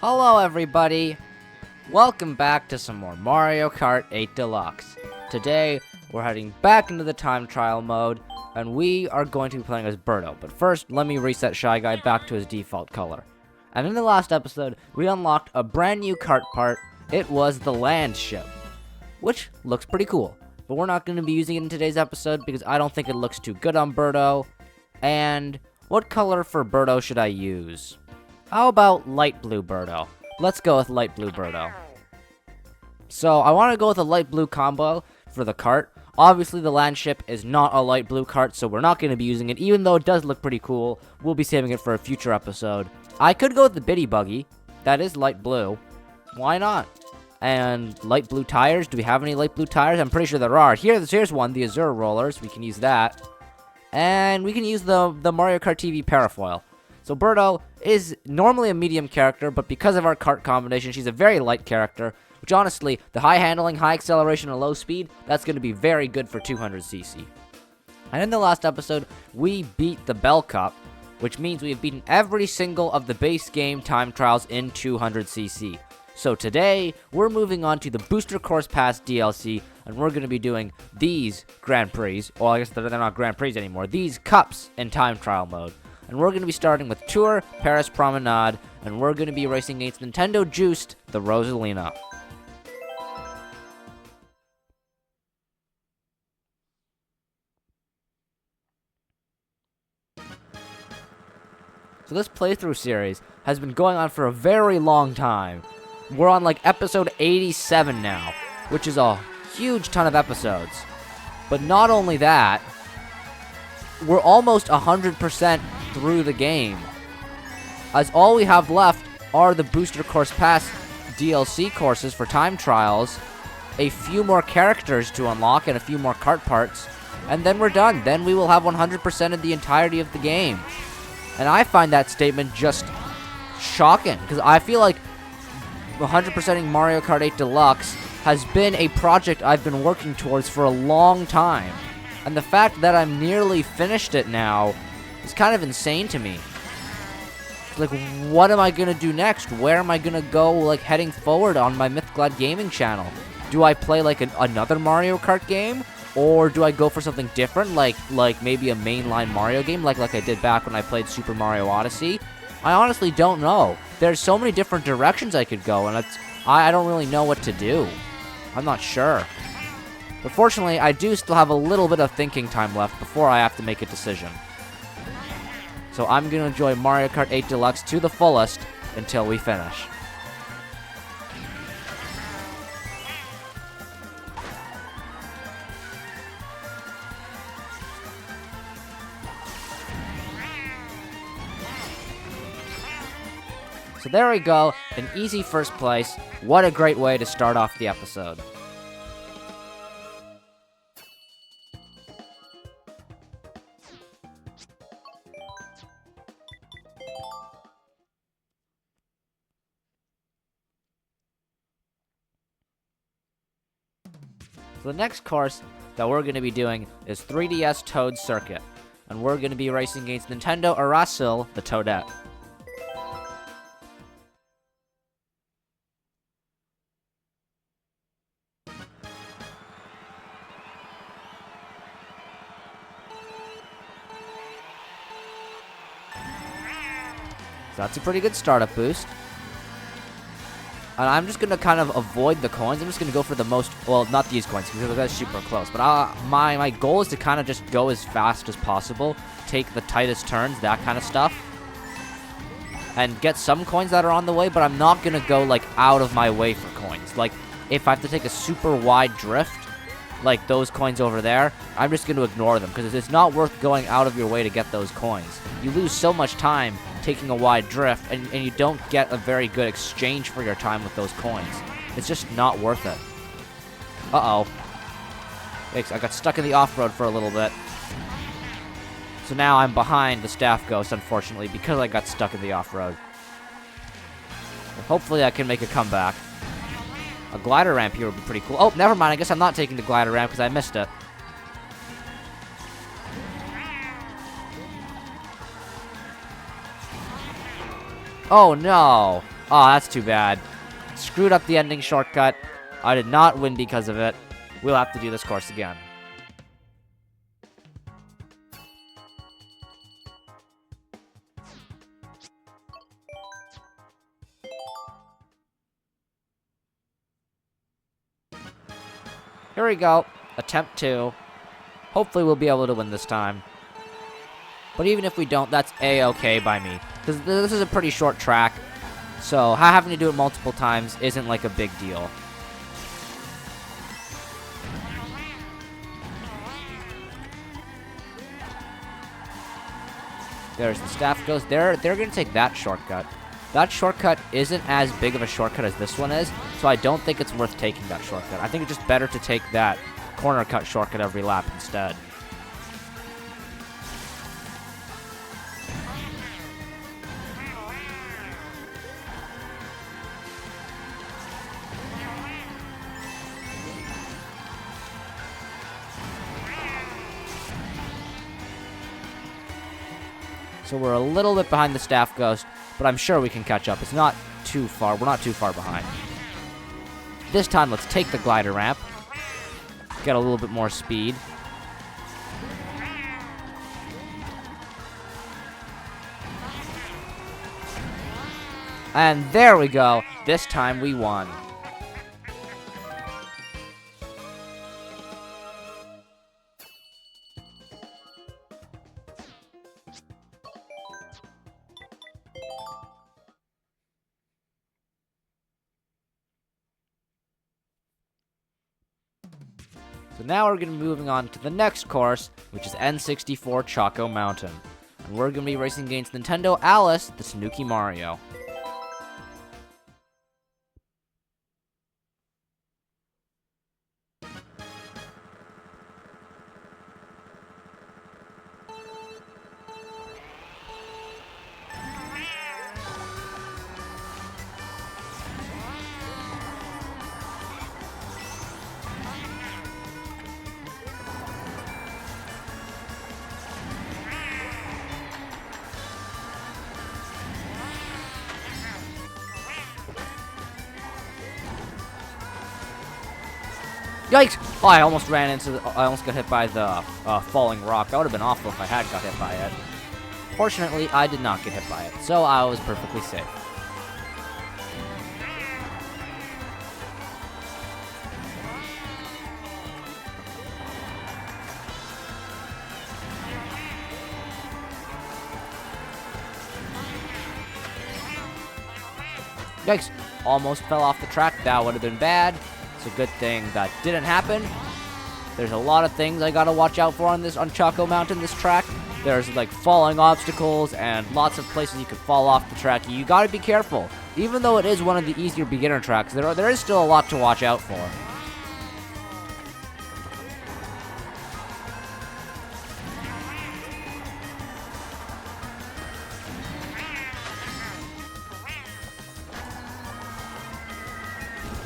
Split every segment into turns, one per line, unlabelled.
Hello everybody! Welcome back to some more Mario Kart 8 Deluxe. Today, we're heading back into the time trial mode, and we are going to be playing as Birdo. But first, let me reset Shy Guy back to his default color. And in the last episode, we unlocked a brand new kart part. It was the land ship, which looks pretty cool. But we're not going to be using it in today's episode because I don't think it looks too good on Birdo. And what color for Birdo should I use? How about light blue Birdo? Let's go with light blue Birdo. So I want to go with a light blue combo for the kart. Obviously the land ship is not a light blue kart, so we're not going to be using it. Even though it does look pretty cool, we'll be saving it for a future episode. I could go with the bitty buggy. That is light blue. Why not? And light blue tires. Do we have any light blue tires? I'm pretty sure there are. Here's one, the Azure rollers. We can use that. And we can use the Mario Kart TV parafoil. So Birdo is normally a medium character, but because of our kart combination, she's a very light character, which honestly, the high handling, high acceleration, and low speed, that's going to be very good for 200cc. And in the last episode, we beat the Bell Cup, which means we have beaten every single of the base game time trials in 200cc. So today, we're moving on to the Booster Course Pass DLC, and we're going to be doing these Grand Prix, well, I guess they're not Grand Prix anymore, these cups in time trial mode. And we're going to be starting with Tour Paris Promenade, and we're going to be racing against Nintendo Juiced, the Rosalina. So this playthrough series has been going on for a very long time. We're on like episode 87 now, which is a huge ton of episodes. But not only that, we're almost 100% through the game, as all we have left are the Booster Course Pass DLC courses for time trials, a few more characters to unlock, and a few more kart parts, and then we're done. Then we will have 100% of the entirety of the game. And I find that statement just shocking, because I feel like 100%ing Mario Kart 8 Deluxe has been a project I've been working towards for a long time. And the fact that I'm nearly finished it now is kind of insane to me. Like, what am I gonna do next? Where am I gonna go, like, heading forward on my Mythglad Gaming channel? Do I play, like, another Mario Kart game? Or do I go for something different, like maybe a mainline Mario game, like I did back when I played Super Mario Odyssey? I honestly don't know. There's so many different directions I could go, and I don't really know what to do. I'm not sure. But fortunately, I do still have a little bit of thinking time left before I have to make a decision. So I'm going to enjoy Mario Kart 8 Deluxe to the fullest until we finish. So there we go, an easy first place. What a great way to start off the episode. So the next course that we're going to be doing is 3DS Toad Circuit, and we're going to be racing against Nintendo Arasil, the Toadette. So that's a pretty good startup boost. And I'm just going to kind of avoid the coins. I'm just going to go for the most, well, not these coins, because that's super close. But my goal is to kind of just go as fast as possible, take the tightest turns, that kind of stuff. And get some coins that are on the way, but I'm not going to go, like, out of my way for coins. Like, if I have to take a super wide drift, like those coins over there, I'm just going to ignore them, because it's not worth going out of your way to get those coins. You lose so much time taking a wide drift, and you don't get a very good exchange for your time with those coins. It's just not worth it. Uh-oh. I got stuck in the off-road for a little bit. So now I'm behind the Staff Ghost, unfortunately, because I got stuck in the off-road. Hopefully I can make a comeback. A glider ramp here would be pretty cool. Oh, never mind. I guess I'm not taking the glider ramp because I missed it. Oh, no. Oh, that's too bad. Screwed up the ending shortcut. I did not win because of it. We'll have to do this course again. Here we go. Attempt 2. Hopefully we'll be able to win this time. But even if we don't, that's A-okay by me. Because this is a pretty short track. So having to do it multiple times isn't like a big deal. There's the staff goes. They're going to take that shortcut. That shortcut isn't as big of a shortcut as this one is, so I don't think it's worth taking that shortcut. I think it's just better to take that corner cut shortcut every lap instead. So we're a little bit behind the staff ghost, but I'm sure we can catch up. It's not too far. We're not too far behind. This time, let's take the glider ramp. Get a little bit more speed. And there we go. This time we won. So now we're going to be moving on to the next course, which is N64 Choco Mountain. And we're going to be racing against Nintendo Alice, the Tanuki Mario. Yikes! Oh, I almost ran into I almost got hit by the falling rock. That would have been awful if I had got hit by it. Fortunately, I did not get hit by it, so I was perfectly safe. Yikes! Almost fell off the track. That would have been bad. It's a good thing that didn't happen. There's a lot of things I gotta watch out for on Choco Mountain, this track. There's like falling obstacles and lots of places you could fall off the track. You gotta be careful. Even though it is one of the easier beginner tracks, there is still a lot to watch out for.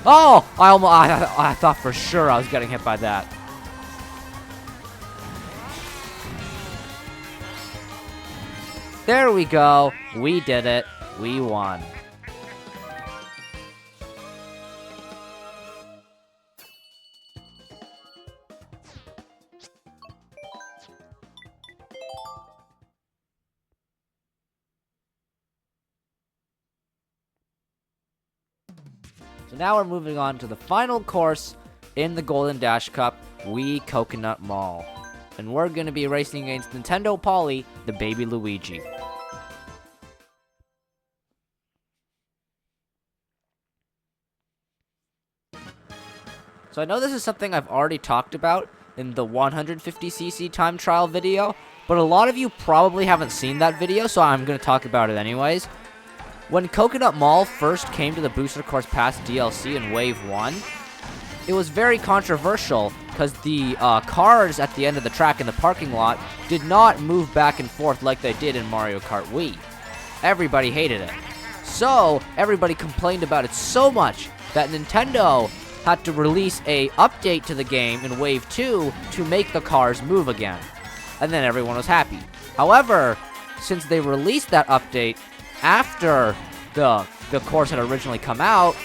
Oh! I thought for sure I was getting hit by that. There we go. We did it. We won. So now we're moving on to the final course in the Golden Dash Cup, Wii Coconut Mall. And we're going to be racing against Nintendo Poly, the Baby Luigi. So I know this is something I've already talked about in the 150cc time trial video, but a lot of you probably haven't seen that video, so I'm going to talk about it anyways. When Coconut Mall first came to the Booster Course Pass DLC in Wave 1, it was very controversial because the cars at the end of the track in the parking lot did not move back and forth like they did in Mario Kart Wii. Everybody hated it. So, everybody complained about it so much that Nintendo had to release a update to the game in Wave 2 to make the cars move again. And then everyone was happy. However, since they released that update after the the course had originally come out,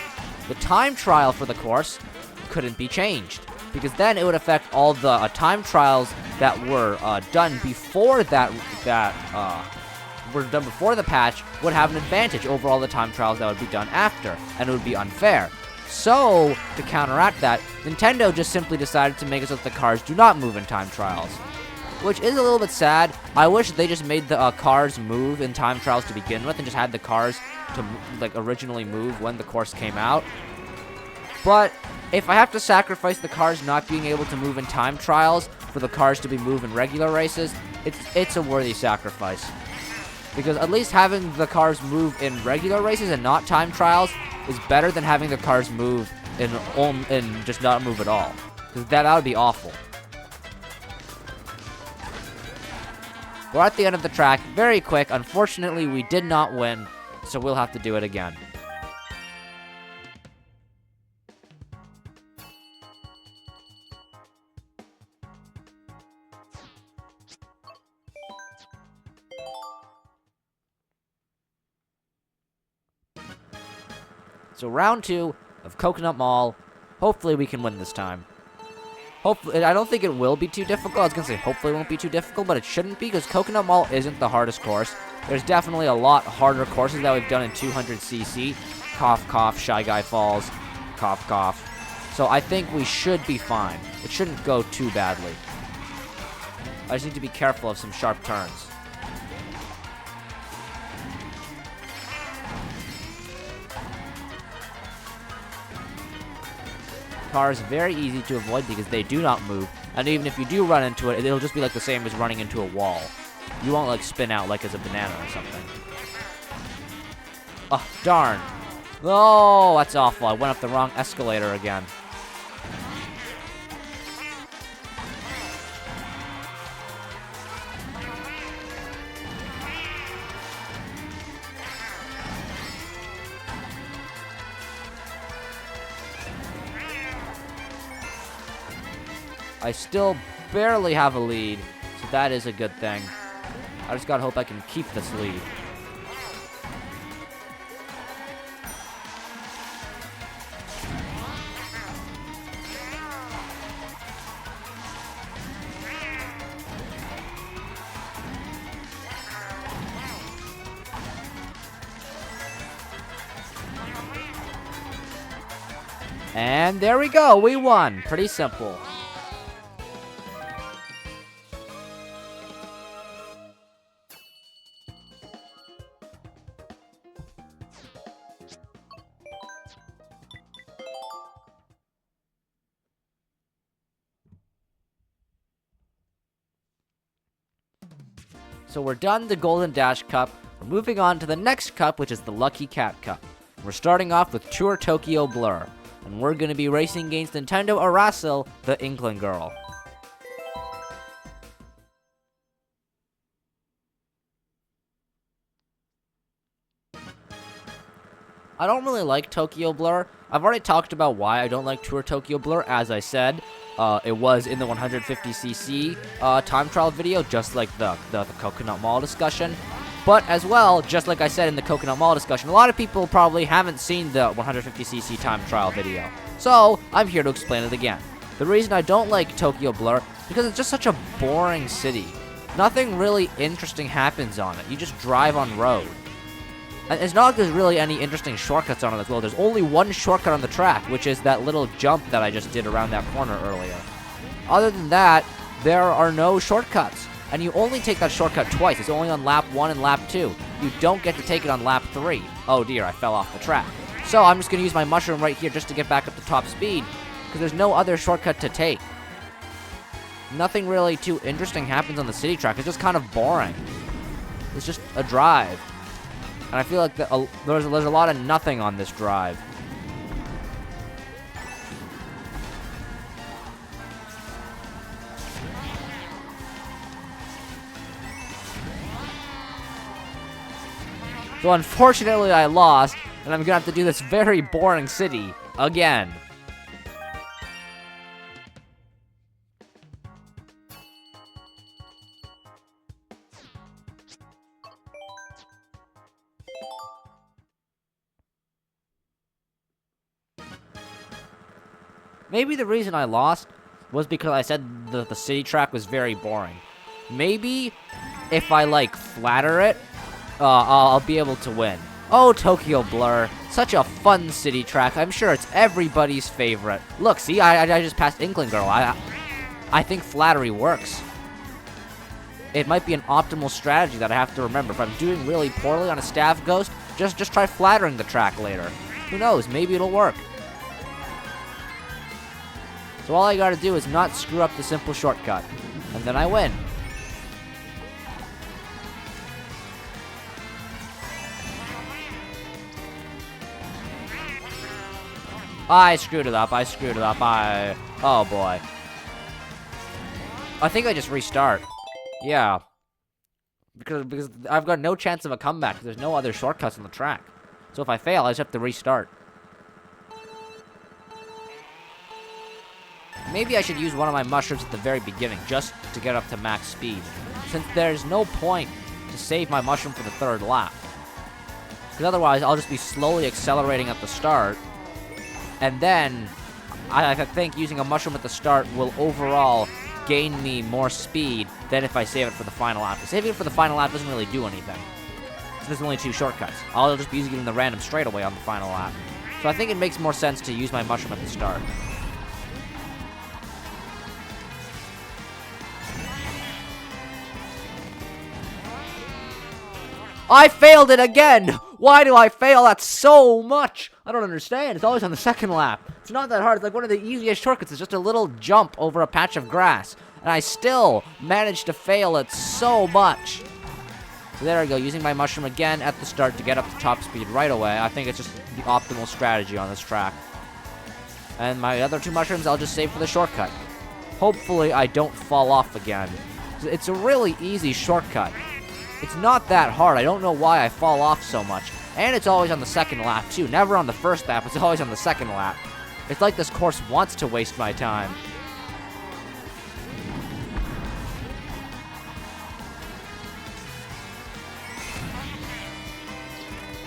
the time trial for the course couldn't be changed. Because then it would affect all the time trials that were done before were done before the patch would have an advantage over all the time trials that would be done after, and it would be unfair. So, to counteract that, Nintendo just simply decided to make it so that the cars do not move in time trials. Which is a little bit sad. I wish they just made the cars move in time trials to begin with and just had the cars to originally move when the course came out. But if I have to sacrifice the cars not being able to move in time trials for the cars to be moved in regular races, it's a worthy sacrifice. Because at least having the cars move in regular races and not time trials is better than having the cars move in just not move at all. Because that would be awful. We're at the end of the track, very quick. Unfortunately, we did not win, so we'll have to do it again. So round 2 of Coconut Mall. Hopefully we can win this time. Hopefully, I don't think it will be too difficult. I was going to say hopefully it won't be too difficult, but it shouldn't be because Coconut Mall isn't the hardest course. There's definitely a lot harder courses that we've done in 200cc. Cough, cough, Shy Guy Falls. Cough, cough. So I think we should be fine. It shouldn't go too badly. I just need to be careful of some sharp turns. Cars very easy to avoid because they do not move, and even if you do run into it, it'll just be like the same as running into a wall. You won't like spin out like as a banana or something. Oh, darn. Oh, that's awful. I went up the wrong escalator again. I still barely have a lead, so that is a good thing. I just gotta hope I can keep this lead. And there we go, we won. Pretty simple. So we're done the Golden Dash Cup. We're moving on to the next cup, which is the Lucky Cat Cup. We're starting off with Tour Tokyo Blur, and we're going to be racing against Nintendo Arasil, the Inkling Girl. I don't really like Tokyo Blur. I've already talked about why I don't like Tour Tokyo Blur, as I said. It was in the 150cc time trial video, just like the Coconut Mall discussion. But as well, just like I said in the Coconut Mall discussion, a lot of people probably haven't seen the 150cc time trial video. So, I'm here to explain it again. The reason I don't like Tokyo Blur is because it's just such a boring city. Nothing really interesting happens on it. You just drive on road. And it's not like there's really any interesting shortcuts on it as well. There's only one shortcut on the track, which is that little jump that I just did around that corner earlier. Other than that, there are no shortcuts. And you only take that shortcut twice. It's only on lap 1 and lap 2. You don't get to take it on lap 3. Oh dear, I fell off the track. So I'm just going to use my mushroom right here just to get back up to top speed, because there's no other shortcut to take. Nothing really too interesting happens on the city track. It's just kind of boring. It's just a drive. And I feel like there's a lot of nothing on this drive. So unfortunately I lost, and I'm gonna have to do this very boring city again. Maybe the reason I lost was because I said the city track was very boring. Maybe if I, like, flatter it, I'll be able to win. Oh, Tokyo Blur. Such a fun city track. I'm sure it's everybody's favorite. Look, see, I just passed Inkling Girl. I think flattery works. It might be an optimal strategy that I have to remember. If I'm doing really poorly on a staff ghost, just try flattering the track later. Who knows? Maybe it'll work. So all I gotta do is not screw up the simple shortcut. And then I win. I screwed it up. Oh, boy. I think I just restart. Yeah. Because I've got no chance of a comeback. There's no other shortcuts on the track. So if I fail, I just have to restart. Maybe I should use one of my mushrooms at the very beginning, just to get up to max speed. Since there's no point to save my mushroom for the third lap. Because otherwise, I'll just be slowly accelerating at the start. And then, I think using a mushroom at the start will overall gain me more speed than if I save it for the final lap. Saving it for the final lap doesn't really do anything. So there's only 2 shortcuts. I'll just be using the random straightaway on the final lap. So I think it makes more sense to use my mushroom at the start. I failed it again! Why do I fail that so much? I don't understand. It's always on the second lap. It's not that hard. It's like one of the easiest shortcuts. It's just a little jump over a patch of grass. And I still managed to fail it so much. So there I go, using my mushroom again at the start to get up to top speed right away. I think it's just the optimal strategy on this track. And my other 2 mushrooms I'll just save for the shortcut. Hopefully I don't fall off again. It's a really easy shortcut. It's not that hard. I don't know why I fall off so much. And it's always on the second lap, too. Never on the first lap. It's always on the second lap. It's like this course wants to waste my time.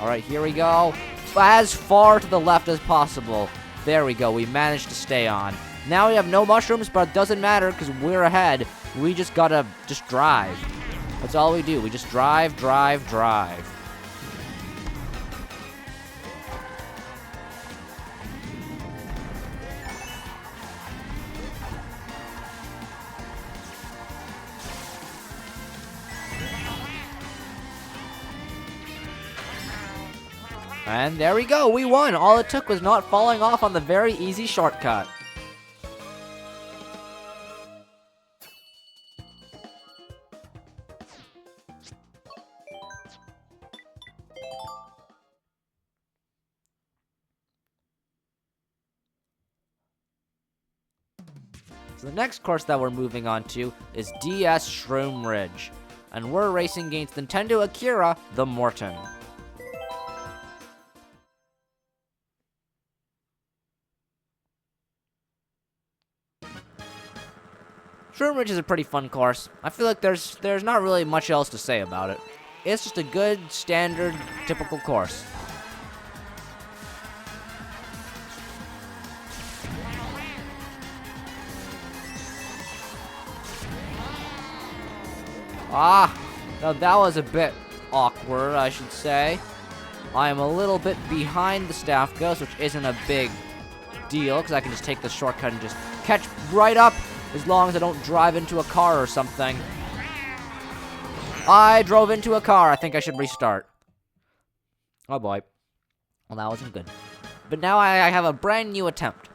Alright, here we go. As far to the left as possible. There we go. We managed to stay on. Now we have no mushrooms, but it doesn't matter because we're ahead. We just gotta drive. That's all we do. We just drive. And there we go. We won. All it took was not falling off on the very easy shortcut. So the next course that we're moving on to is DS Shroom Ridge. And we're racing against Nintendo Akira, the Morton. Shroom Ridge is a pretty fun course. I feel like there's not really much else to say about it. It's just a good, standard, typical course. Now that was a bit awkward, I should say. I am a little bit behind the staff ghost, which isn't a big deal, because I can just take the shortcut and just catch right up, as long as I don't drive into a car or something. I drove into a car. I think I should restart. Oh boy. Well, that wasn't good. But now I have a brand new attempt.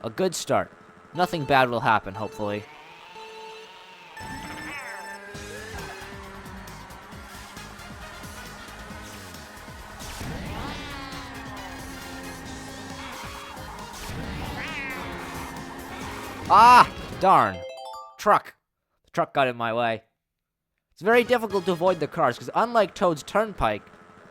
A good start. Nothing bad will happen, hopefully. Ah! Darn. Truck. The truck got in my way. It's very difficult to avoid the cars, because unlike Toad's Turnpike,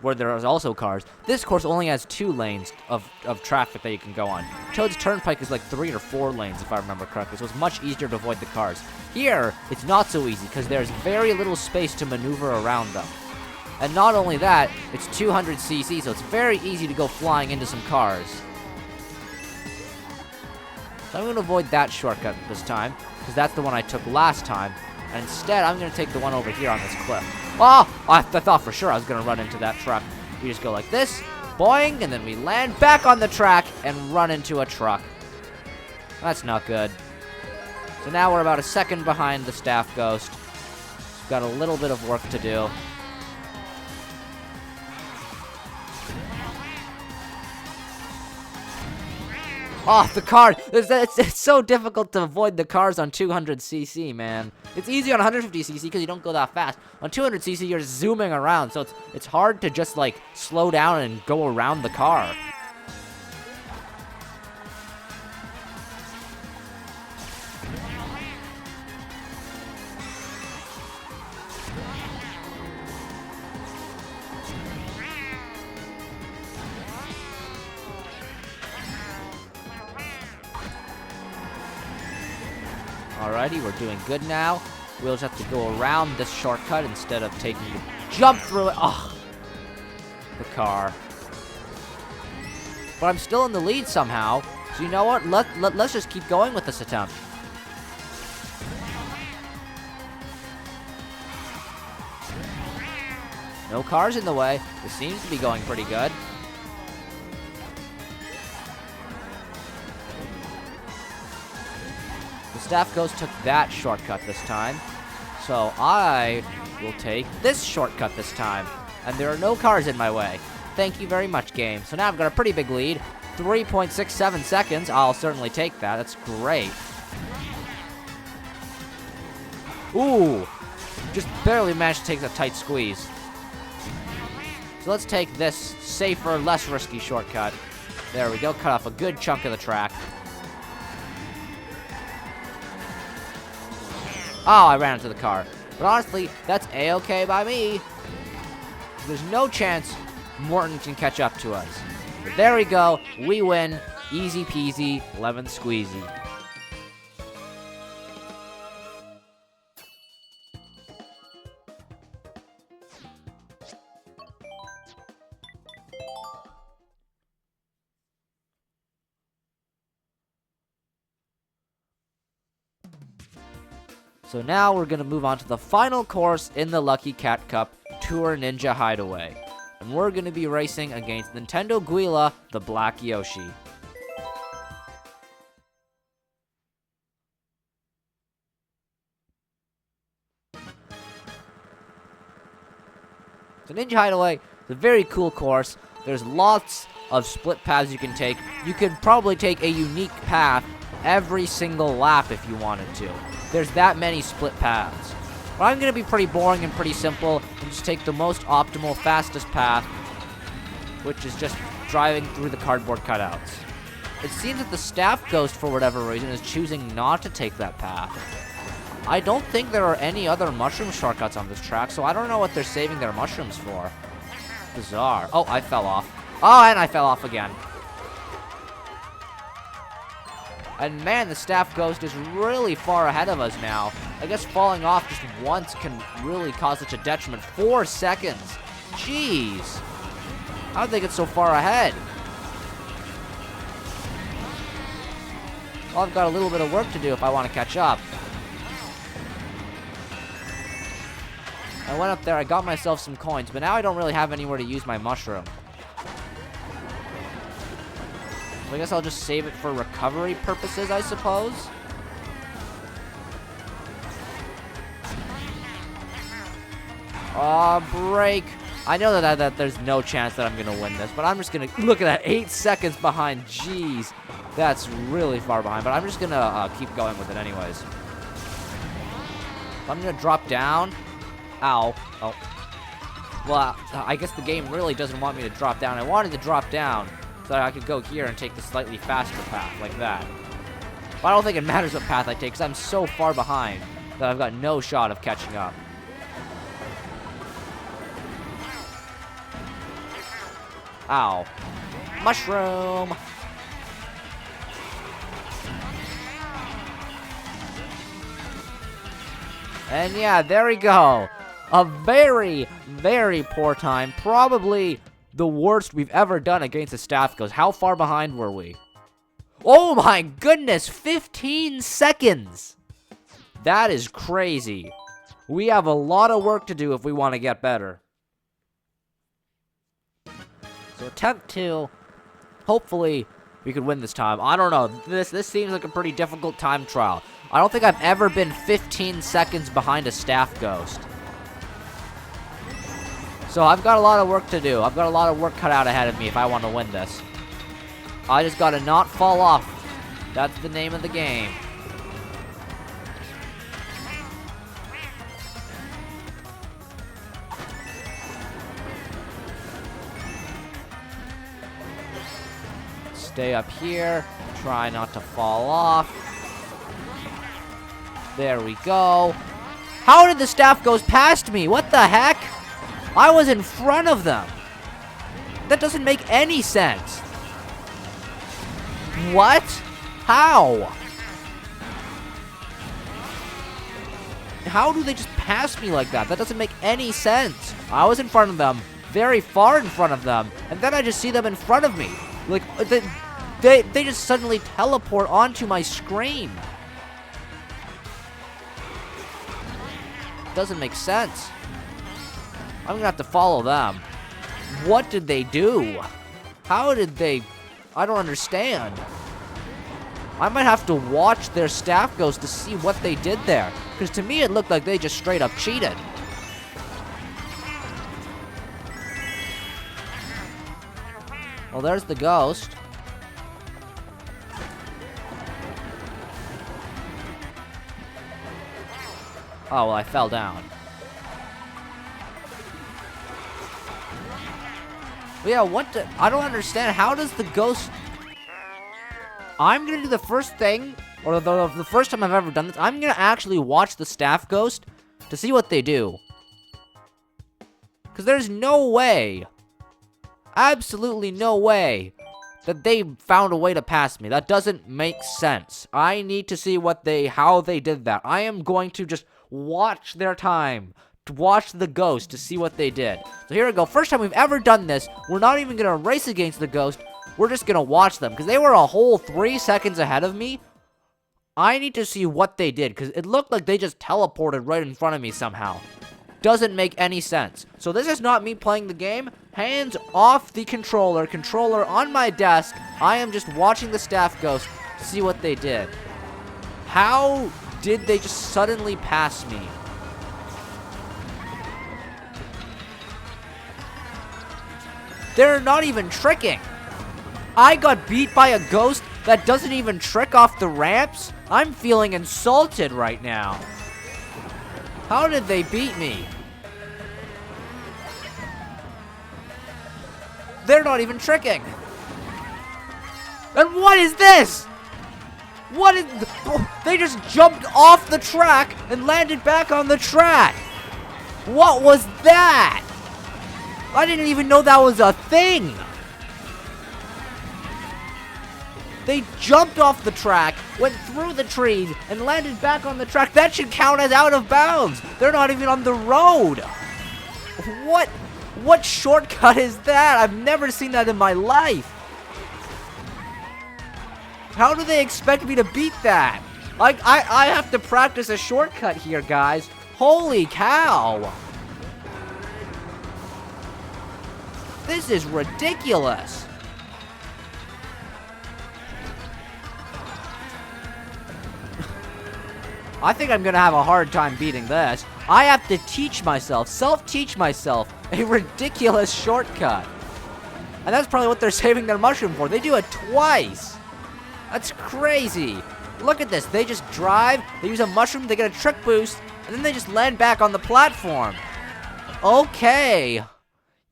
where there are also cars, this course only has 2 lanes of traffic that you can go on. Toad's Turnpike is like 3 or 4 lanes, if I remember correctly, so it's much easier to avoid the cars. Here, it's not so easy, because there's very little space to maneuver around them. And not only that, it's 200cc, so it's very easy to go flying into some cars. So I'm going to avoid that shortcut this time, because that's the one I took last time. And instead, I'm going to take the one over here on this cliff. Oh! I thought for sure I was going to run into that truck. We just go like this, boing, and then we land back on the track and run into a truck. That's not good. So now we're about a second behind the staff ghost. We've got a little bit of work to do. Oh, the car! It's so difficult to avoid the cars on 200cc, man. It's easy on 150cc because you don't go that fast. On 200cc, you're just zooming around, so it's hard to just, like, slow down and go around the car. Alrighty, we're doing good now. We'll just have to go around this shortcut instead of taking the jump through it. Oh, the car. But I'm still in the lead somehow. So you know what? Let's just keep going with this attempt. No cars in the way. This seems to be going pretty good. Staff Ghost took that shortcut this time, so I will take this shortcut this time, and there are no cars in my way. Thank you very much, game. So now I've got a pretty big lead, 3.67 seconds. I'll certainly take that. That's great. Ooh, just barely managed to take a tight squeeze. So let's take this safer, less risky shortcut. There we go, cut off a good chunk of the track. Oh, I ran into the car. But honestly, that's A-okay by me. There's no chance Morton can catch up to us. But there we go. We win. Easy peasy, lemon squeezy. So now we're going to move on to the final course in the Lucky Cat Cup, Tour Ninja Hideaway. And we're going to be racing against Nintendo Guila, the Black Yoshi. So Ninja Hideaway is a very cool course. There's lots of split paths you can take. You could probably take a unique path every single lap if you wanted to. There's that many split paths. But I'm going to be pretty boring and pretty simple and just take the most optimal, fastest path, which is just driving through the cardboard cutouts. It seems that the staff ghost, for whatever reason, is choosing not to take that path. I don't think there are any other mushroom shortcuts on this track, so I don't know what they're saving their mushrooms for. Bizarre. Oh, I fell off. Oh, and I fell off again. And man, the staff ghost is really far ahead of us now. I guess falling off just once can really cause such a detriment. 4 seconds. Jeez. How did they get so far ahead? Well, I've got a little bit of work to do if I want to catch up. I went up there, I got myself some coins, but now I don't really have anywhere to use my mushroom. So I guess I'll just save it for recovery purposes, I suppose. Oh, break. I know that there's no chance that I'm going to win this, but I'm just going to... Look at that, 8 seconds behind. Jeez. That's really far behind, but I'm just going to keep going with it anyways. I'm going to drop down. Ow. Oh. Well, I guess the game really doesn't want me to drop down. I wanted to drop down so that I could go here and take the slightly faster path, like that. But I don't think it matters what path I take, because I'm so far behind that I've got no shot of catching up. Ow. Mushroom! And yeah, there we go. A very, very poor time. Probably the worst we've ever done against the staff ghost. How far behind were we? Oh my goodness, 15 seconds. That is crazy. We have a lot of work to do if we want to get better. So attempt 2. Hopefully, we could win this time. I don't know. This seems like a pretty difficult time trial. I don't think I've ever been 15 seconds behind a staff ghost. So I've got a lot of work to do. I've got a lot of work cut out ahead of me if I want to win this. I just gotta not fall off. That's the name of the game. Stay up here. Try not to fall off. There we go. How did the staff ghost past me? What the heck? I was in front of them. That doesn't make any sense. What? How? How do they just pass me like that? That doesn't make any sense. I was in front of them, very far in front of them, and then I just see them in front of me. Like, they just suddenly teleport onto my screen. Doesn't make sense. I'm gonna have to follow them. What did they do? How did they... I don't understand. I might have to watch their staff ghost to see what they did there. Because to me, it looked like they just straight up cheated. Well, there's the ghost. Oh, well, I fell down. Yeah, I don't understand. How does the ghost... I'm gonna do the first thing, or the first time I've ever done this, I'm gonna actually watch the staff ghost to see what they do. Because there's no way, absolutely no way, that they found a way to pass me. That doesn't make sense. I need to see how they did that. I am going to just watch their time. To watch the ghost to see what they did. So here we go. First time we've ever done this. We're not even going to race against the ghost. We're just going to watch them. Because they were a whole 3 seconds ahead of me. I need to see what they did. Because it looked like they just teleported right in front of me somehow. Doesn't make any sense. So this is not me playing the game. Hands off the controller. Controller on my desk. I am just watching the staff ghost to see what they did. How did they just suddenly pass me? They're not even tricking. I got beat by a ghost that doesn't even trick off the ramps? I'm feeling insulted right now. How did they beat me? They're not even tricking. And what is this? What is... They just jumped off the track and landed back on the track. What was that? I didn't even know that was a thing. They jumped off the track, went through the trees, and landed back on the track. That should count as out of bounds. They're not even on the road. What shortcut is that? I've never seen that in my life. How do they expect me to beat that? Like, I have to practice a shortcut here, guys. Holy cow. This is ridiculous. I think I'm gonna have a hard time beating this. I have to teach myself, self-teach myself, a ridiculous shortcut. And that's probably what they're saving their mushroom for. They do it twice. That's crazy. Look at this. They just drive, they use a mushroom, they get a trick boost, and then they just land back on the platform. Okay.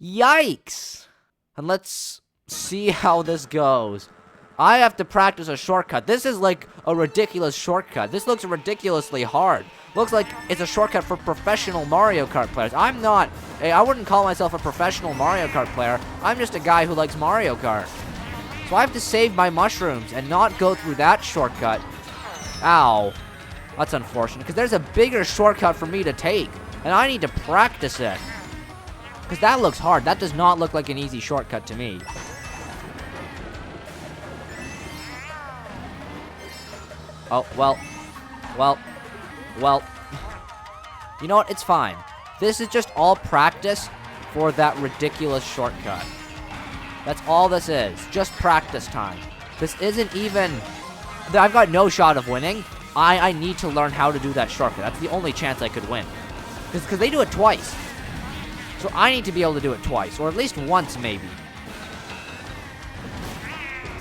Yikes. And let's see how this goes. I have to practice a shortcut. This is like a ridiculous shortcut. This looks ridiculously hard. Looks like it's a shortcut for professional Mario Kart players. I wouldn't call myself a professional Mario Kart player. I'm just a guy who likes Mario Kart. So I have to save my mushrooms and not go through that shortcut. Ow. That's unfortunate, because there's a bigger shortcut for me to take, and I need to practice it. Because that looks hard. That does not look like an easy shortcut to me. Oh, well. Well. Well. You know what? It's fine. This is just all practice for that ridiculous shortcut. That's all this is. Just practice time. This isn't even... I've got no shot of winning. I need to learn how to do that shortcut. That's the only chance I could win. Because they do it twice. So I need to be able to do it twice. Or at least once, maybe.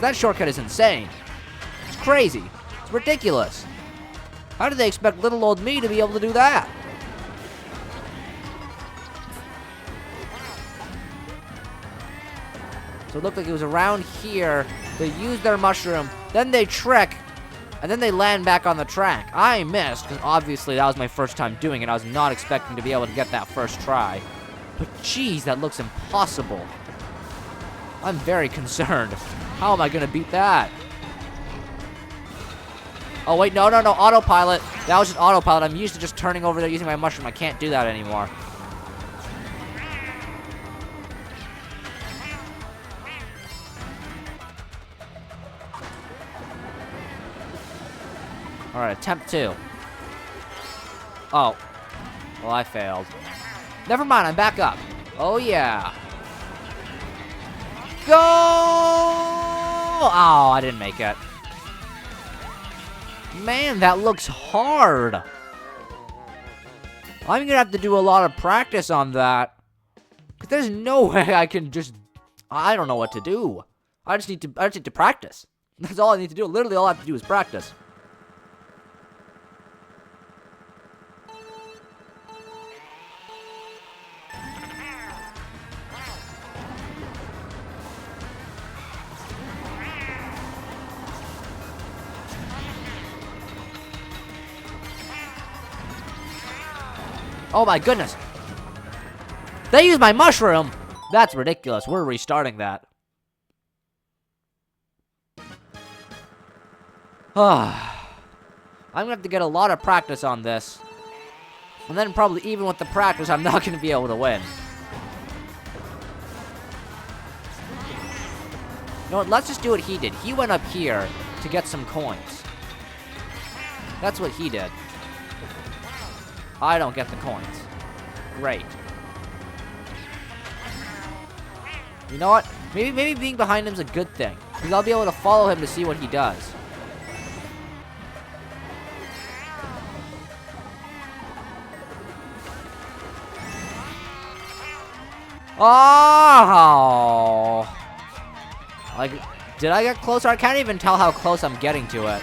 That shortcut is insane. It's crazy. It's ridiculous. How do they expect little old me to be able to do that? So it looked like it was around here. They use their mushroom, then they trick, and then they land back on the track. I missed, because obviously that was my first time doing it. I was not expecting to be able to get that first try. But geez, that looks impossible. I'm very concerned. How am I going to beat that? Oh, wait, no, autopilot. That was just autopilot. I'm used to just turning over there using my mushroom. I can't do that anymore. Alright, attempt 2. Oh. Well, I failed. Never mind, I'm back up. Oh, yeah. Go! Oh, I didn't make it. Man, that looks hard. I'm gonna have to do a lot of practice on that. Because there's no way I can just... I don't know what to do. I just need to practice. That's all I need to do. Literally, all I have to do is practice. Oh my goodness. They used my mushroom. That's ridiculous. We're restarting that. I'm gonna have to get a lot of practice on this. And then probably even with the practice, I'm not gonna be able to win. You know what? Let's just do what he did. He went up here to get some coins. That's what he did. I don't get the coins. Great. You know what? Maybe being behind him is a good thing. Because I'll be able to follow him to see what he does. Oh! Like, did I get closer? I can't even tell how close I'm getting to it.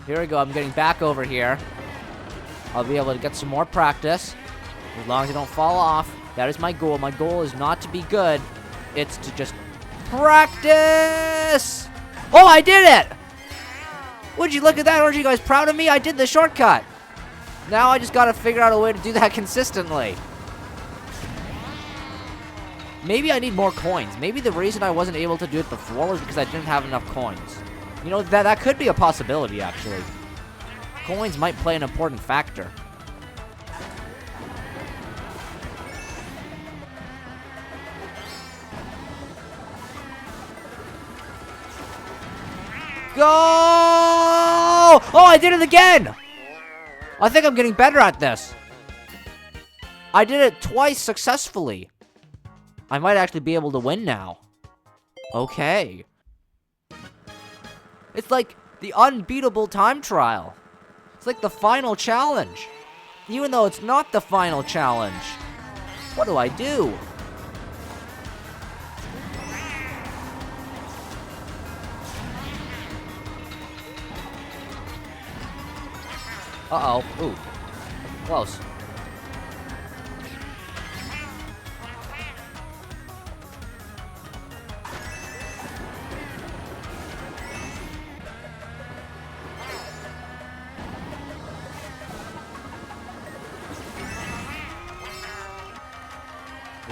Here we go, I'm getting back over here. I'll be able to get some more practice. As long as I don't fall off. That is my goal. My goal is not to be good. It's to just practice! Oh, I did it! Would you look at that? Aren't you guys proud of me? I did the shortcut. Now I just gotta figure out a way to do that consistently. Maybe I need more coins. Maybe the reason I wasn't able to do it before was because I didn't have enough coins. You know, that could be a possibility, actually. Coins might play an important factor. Go! Oh, I did it again! I think I'm getting better at this. I did it twice successfully. I might actually be able to win now. Okay. It's like the unbeatable time trial. It's like the final challenge. Even though it's not the final challenge. What do I do? Uh-oh. Ooh. Close.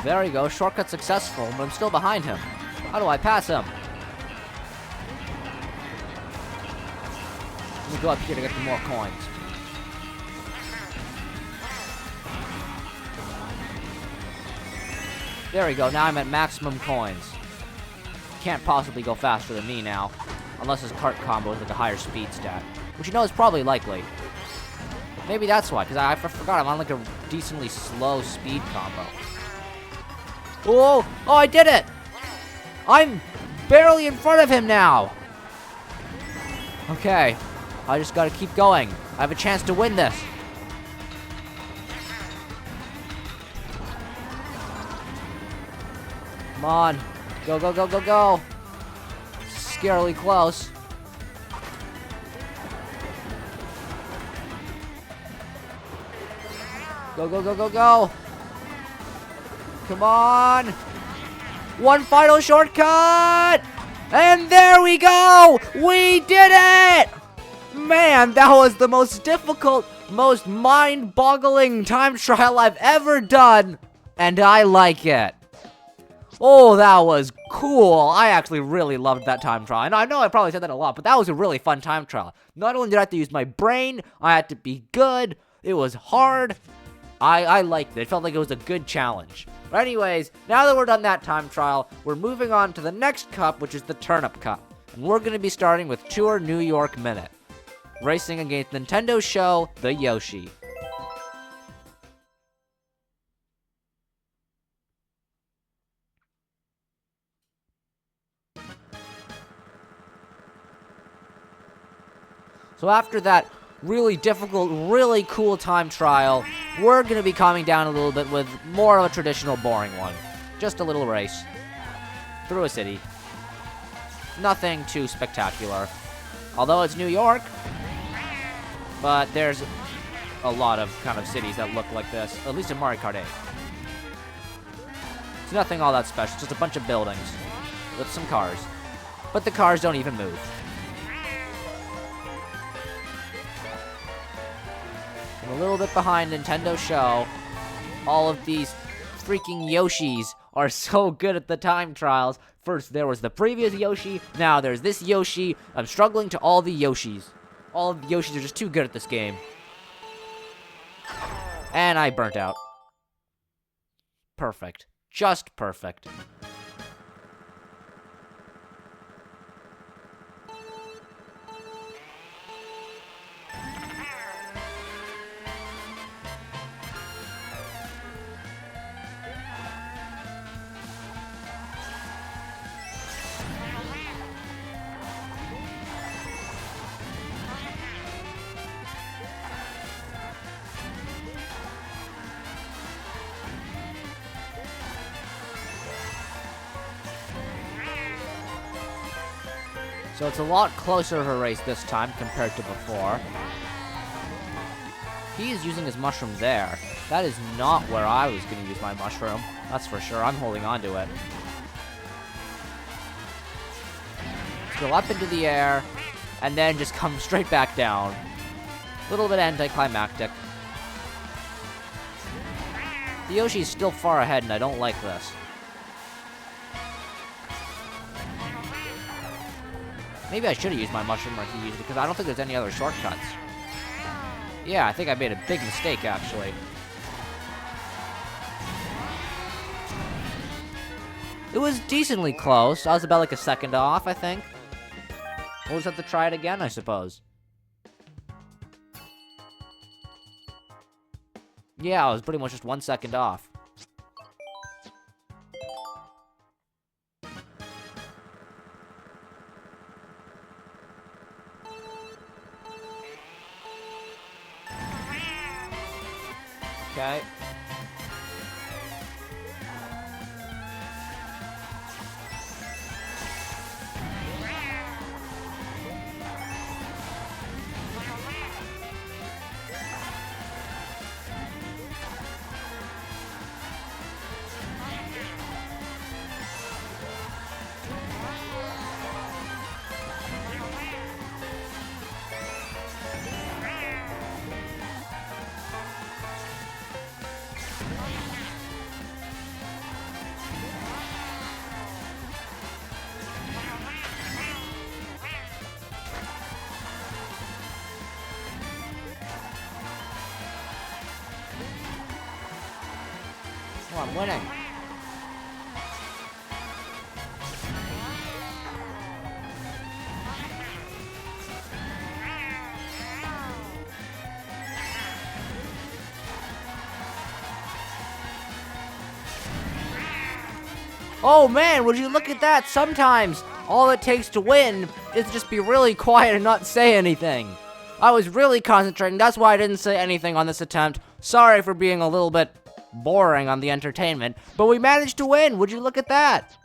There we go. Shortcut successful, but I'm still behind him. How do I pass him? Let me go up here to get some more coins. There we go. Now I'm at maximum coins. Can't possibly go faster than me now. Unless his cart combo is like a higher speed stat. Which you know is probably likely. Maybe that's why, because I forgot I'm on like a decently slow speed combo. Oh, I did it! I'm barely in front of him now! Okay, I just gotta keep going. I have a chance to win this. Come on. Go, go, go, go, go. Scarily close. Go, go, go, go, go. Come on. One final shortcut. And there we go. We did it. Man, that was the most difficult, most mind-boggling time trial I've ever done. And I like it. Oh, that was cool. I actually really loved that time trial. And I know I probably said that a lot, but that was a really fun time trial. Not only did I have to use my brain, I had to be good. It was hard. I liked it. It felt like it was a good challenge. But anyways, now that we're done that time trial, we're moving on to the next cup, which is the Turnip Cup. And we're going to be starting with Tour New York Minute. Racing against Nintendo's show, the Yoshi. So after that really difficult, really cool time trial, we're going to be calming down a little bit with more of a traditional boring one. Just a little race. Through a city. Nothing too spectacular. Although it's New York. But there's a lot of kind of cities that look like this. At least in Mario Kart 8. It's nothing all that special. Just a bunch of buildings. With some cars. But the cars don't even move. I'm a little bit behind Nintendo's show. All of these freaking Yoshis are so good at the time trials. First, there was the previous Yoshi. Now, there's this Yoshi. I'm struggling to all the Yoshis. All of the Yoshis are just too good at this game. And I burnt out. Perfect. Just perfect. So it's a lot closer of a race this time compared to before. He is using his mushroom there. That is not where I was going to use my mushroom. That's for sure. I'm holding on to it. Let's go up into the air, and then just come straight back down. A little bit anticlimactic. The Yoshi is still far ahead, and I don't like this. Maybe I should have used my mushroom or he used it, because I don't think there's any other shortcuts. Yeah, I think I made a big mistake, actually. It was decently close. I was about like a second off, I think. We'll just have to try it again, I suppose. Yeah, I was pretty much just 1 second off. Okay. I'm winning. Oh man, would you look at that? Sometimes all it takes to win is just be really quiet and not say anything. I was really concentrating, that's why I didn't say anything on this attempt. Sorry for being a little bit boring on the entertainment, but we managed to win. Would you look at that?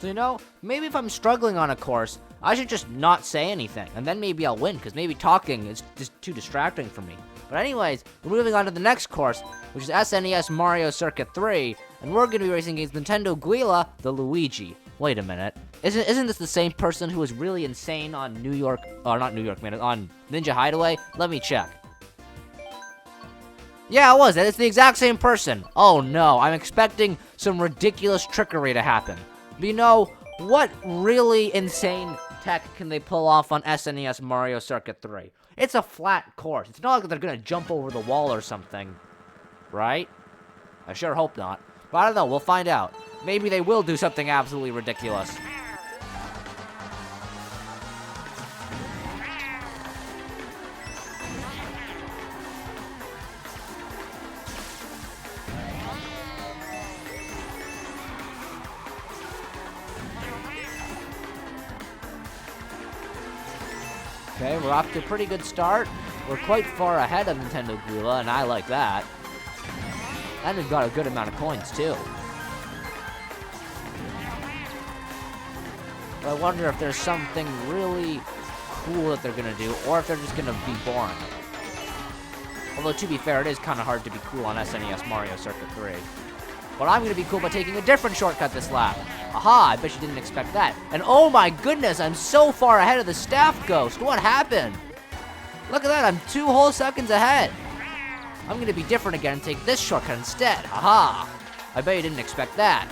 So, you know, maybe if I'm struggling on a course, I should just not say anything, and then maybe I'll win, because maybe talking is just too distracting for me. But anyways, we're moving on to the next course, which is SNES Mario Circuit 3, and we're going to be racing against Nintendo Guila, the Luigi. Wait a minute. Isn't this the same person who was really insane on on Ninja Hideaway? Let me check. Yeah, it was. It's the exact same person. Oh no, I'm expecting some ridiculous trickery to happen. But you know, what really insane tech can they pull off on SNES Mario Circuit 3? It's a flat course. It's not like they're gonna jump over the wall or something. Right? I sure hope not. But I don't know, we'll find out. Maybe they will do something absolutely ridiculous. Okay, we're off to a pretty good start. We're quite far ahead of Nintendo Guila, and I like that. And we've got a good amount of coins, too. But I wonder if there's something really cool that they're gonna do, or if they're just gonna be boring. Although, to be fair, it is kind of hard to be cool on SNES Mario Circuit 3. But I'm gonna be cool by taking a different shortcut this lap. Aha, I bet you didn't expect that. And oh my goodness, I'm so far ahead of the staff ghost. What happened? Look at that, I'm 2 whole seconds ahead. I'm gonna be different again and take this shortcut instead. Haha. I bet you didn't expect that.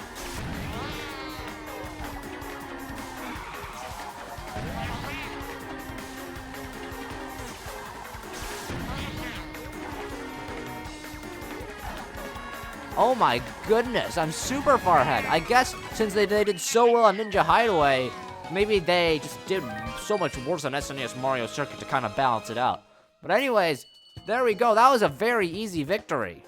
Oh my goodness, I'm super far ahead. I guess since they did so well on Ninja Hideaway, maybe they just did so much worse on SNES Mario Circuit to kind of balance it out. But anyways, there we go. That was a very easy victory.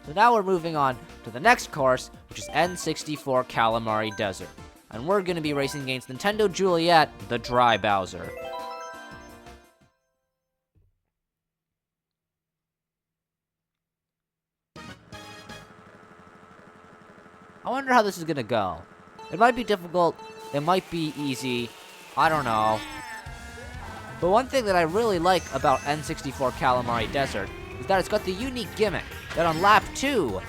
So now we're moving on to the next course, which is N64 Calamari Desert. And we're going to be racing against Nintendo Juliet, the Dry Bowser. I wonder how this is going to go. It might be difficult, it might be easy, I don't know. But one thing that I really like about N64 Calamari Desert is that it's got the unique gimmick that on lap 2,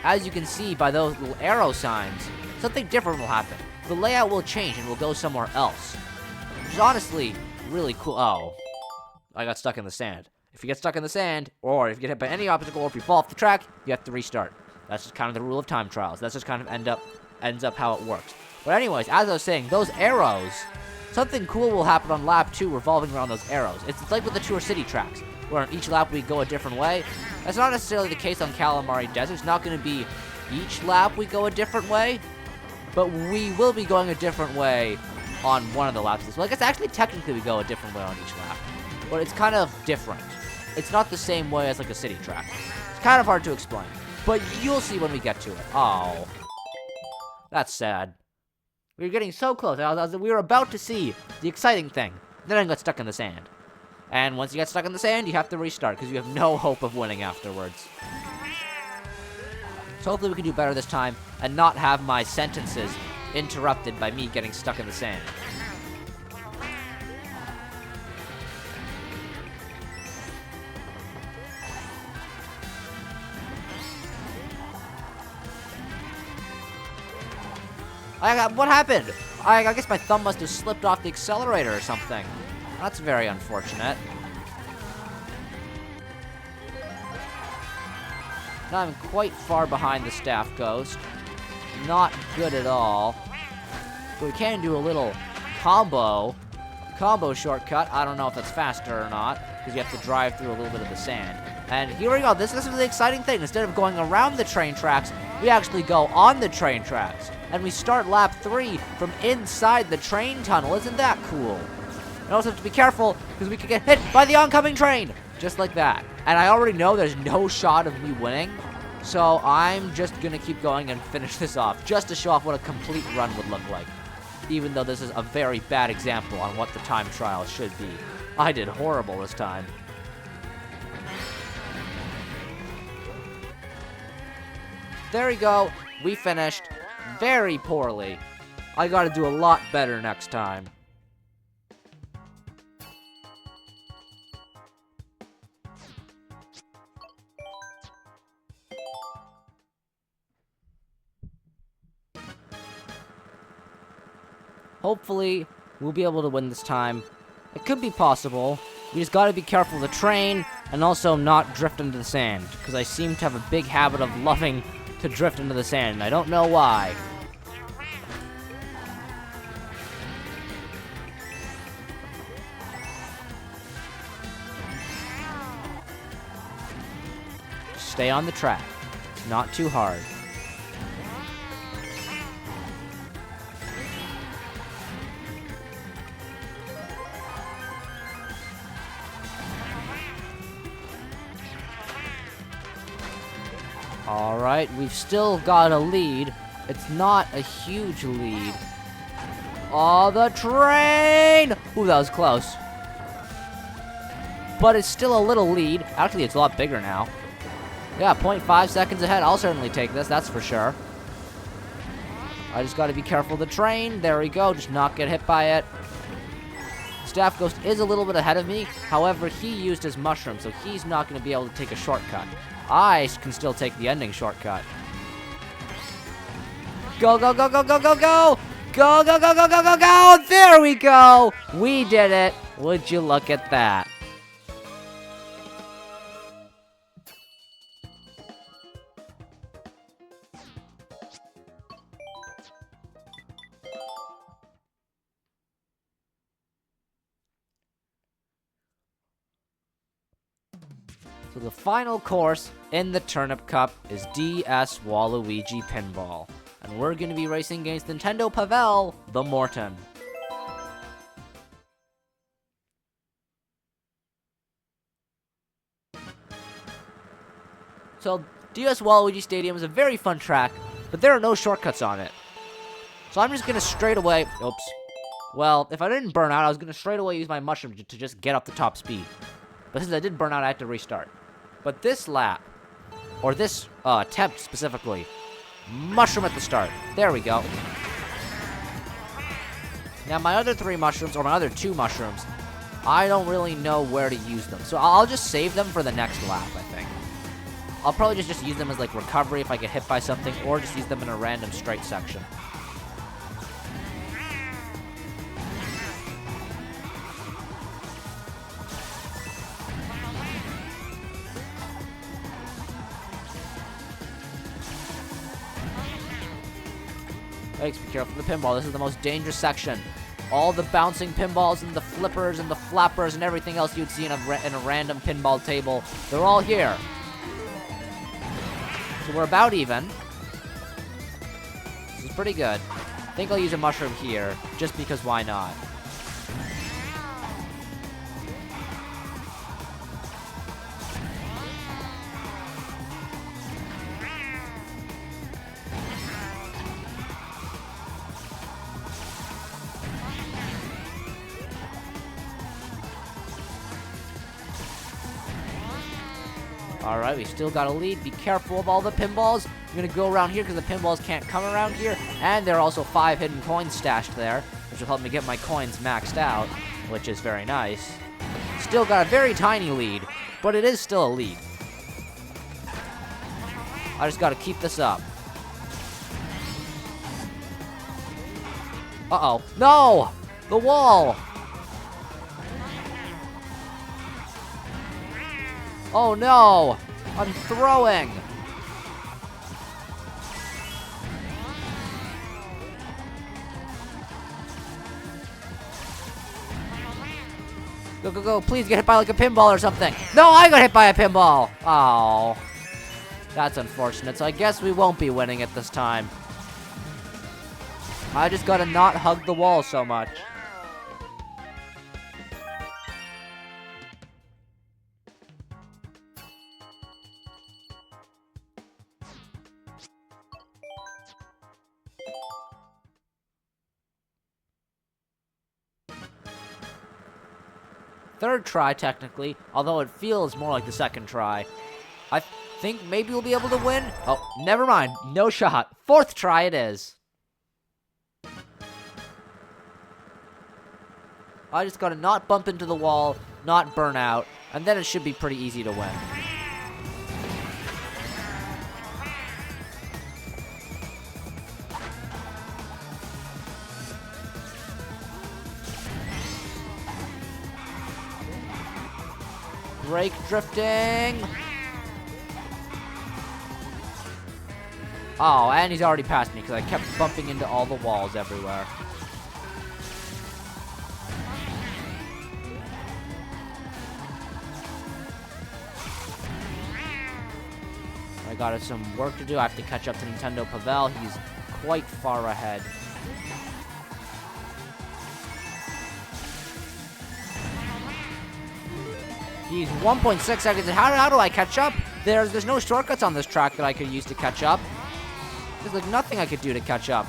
as you can see by those little arrow signs, something different will happen. The layout will change and we'll go somewhere else. Which is honestly really cool. Oh, I got stuck in the sand. If you get stuck in the sand, or if you get hit by any obstacle, or if you fall off the track, you have to restart. That's just kind of the rule of time trials. That's just kind of ends up how it works. But anyways, as I was saying, those arrows, something cool will happen on lap 2 revolving around those arrows. It's like with the Tour City tracks, where on each lap we go a different way. That's not necessarily the case on Calamari Desert. It's not going to be each lap we go a different way. But we will be going a different way on one of the laps. Well, I guess actually technically we go a different way on each lap. But it's kind of different. It's not the same way as like a city track. It's kind of hard to explain. But you'll see when we get to it. Oh. That's sad. We were getting so close. We were about to see the exciting thing. Then I got stuck in the sand. And once you get stuck in the sand, you have to restart because you have no hope of winning afterwards. So hopefully we can do better this time and not have my sentences interrupted by me getting stuck in the sand. What happened? I guess my thumb must have slipped off the accelerator or something. That's very unfortunate. Now I'm quite far behind the staff ghost. Not good at all. But we can do a little combo shortcut. I don't know if that's faster or not, because you have to drive through a little bit of the sand. And here we go. This is the exciting thing. Instead of going around the train tracks, we actually go on the train tracks. And we start lap 3 from inside the train tunnel. Isn't that cool? We also have to be careful, because we could get hit by the oncoming train. Just like that. And I already know there's no shot of me winning. So I'm just going to keep going and finish this off. Just to show off what a complete run would look like. Even though this is a very bad example on what the time trial should be. I did horrible this time. There we go. We finished very poorly. I gotta do a lot better next time. Hopefully, we'll be able to win this time. It could be possible. We just gotta be careful of the train, and also not drift into the sand, because I seem to have a big habit of loving to drift into the sand, and I don't know why. Stay on the track. It's not too hard. Alright, we've still got a lead. It's not a huge lead. Oh, the train! Ooh, that was close. But it's still a little lead. Actually, it's a lot bigger now. Yeah, 0.5 seconds ahead. I'll certainly take this, that's for sure. I just gotta be careful of the train. There we go, just not get hit by it. Staff Ghost is a little bit ahead of me. However, he used his mushroom, so he's not gonna be able to take a shortcut. I can still take the ending shortcut. Go, go, go, go, go, go, go! Go, go, go, go, go, go, go! There we go! We did it! Would you look at that? So the final course in the Turnip Cup is DS Waluigi Pinball. And we're going to be racing against Nintendo Pavel, the Morton. So, DS Waluigi Stadium is a very fun track, but there are no shortcuts on it. So I'm just going to straight away... Oops. Well, if I didn't burn out, I was going to straight away use my mushroom to just get up to top speed. But since I did burn out, I had to restart. But this lap, or this attempt specifically, mushroom at the start. There we go. Now my other 3 mushrooms, or my other 2 mushrooms, I don't really know where to use them. So I'll just save them for the next lap, I think. I'll probably just use them as like recovery if I get hit by something, or just use them in a random straight section. Thanks, be careful of the pinball. This is the most dangerous section. All the bouncing pinballs and the flippers and the flappers and everything else you'd see in a random pinball table, they're all here. So we're about even. This is pretty good. I think I'll use a mushroom here, just because why not? Alright, we still got a lead. Be careful of all the pinballs. I'm going to go around here because the pinballs can't come around here. And there are also 5 hidden coins stashed there, which will help me get my coins maxed out, which is very nice. Still got a very tiny lead, but it is still a lead. I just got to keep this up. Uh-oh. No! The wall! Oh no! I'm throwing! Go, go, go. Please get hit by like a pinball or something. No, I got hit by a pinball. Oh. That's unfortunate. So I guess we won't be winning it this time. I just gotta not hug the wall so much. Third try, technically, although it feels more like the second try. I think maybe we'll be able to win. Oh, never mind. No shot. Fourth try it is. I just gotta not bump into the wall, not burn out, and then it should be pretty easy to win. Brake drifting. Oh, and he's already passed me because I kept bumping into all the walls everywhere. I got some work to do. I have to catch up to Nintendo Pavel. He's quite far ahead. He's 1.6 seconds. How do I catch up? There's no shortcuts on this track that I could use to catch up. There's like nothing I could do to catch up.